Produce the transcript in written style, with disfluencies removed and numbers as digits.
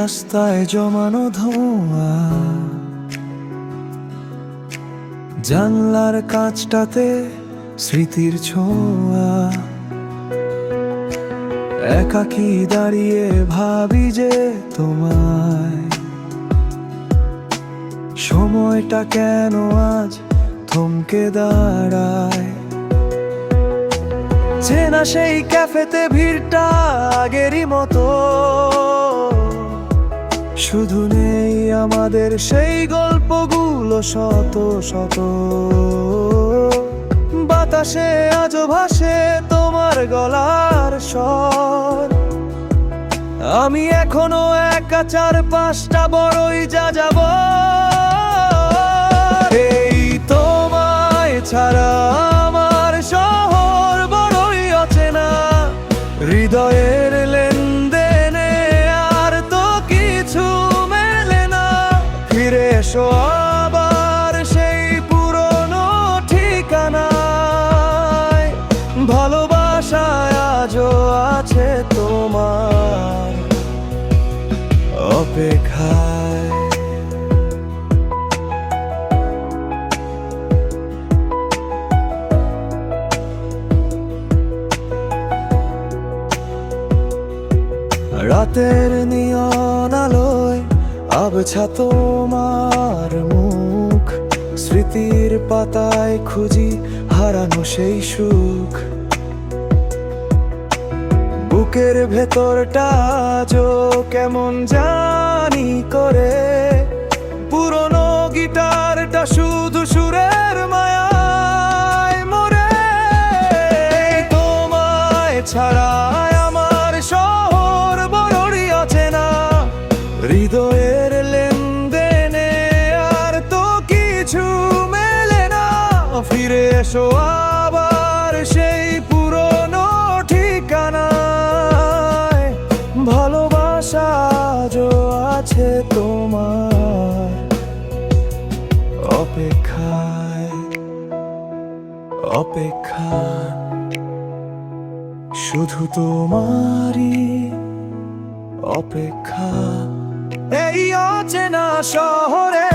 রাস্তায় জমানো ধোঁয়া, জানলার কাঁচটাতে স্মৃতির ছোঁয়া। একাকী দাঁড়িয়ে ভাবি যে তোমায়, সময়টা কেন আজ থমকে দাঁড়ায়। চেনা সেই ক্যাফেতে ভিড়টা আগেরই মতো, শুধু নেই আমাদের সেই গল্পগুলো শত শত। বাতাসে আজও ভাসে তোমার গলার স্বর, আমি এখনো একা চারপাশটা বড়ই যাব। এই তোমায় ছাড়া আমার শহর বড়ই অচেনা, হৃদয়ের লেনদেনে আর তো কিছু মেলে না। ফিরে এসো আবার সেই পুরনো ঠিকানায়, ভালোবাসায় আজও আছে তোমার অপেক্ষায়। রাতের নিয়ন আলোয় আবছা তোমার মুখ, স্মৃতির পাতায় খুঁজি হারানো সেই সুখ। বুকের ভেতরটা আজও কেমন জানি করে, পুরনো গিটারটা শুধু সুরের মায়ায় মরে। তোমায় ছাড়া আমার শহর বড়ই অচেনা, হৃদয়ের লেনদেনে আর তো কিছু মেলে না। ফিরে এসো আবার সেই পুরনো ঠিকানায়, ভালোবাসা আজও আছে তোমার অপেক্ষায়। অপেক্ষা শুধু তোমারই অপেক্ষা, এই অচেনা শহরে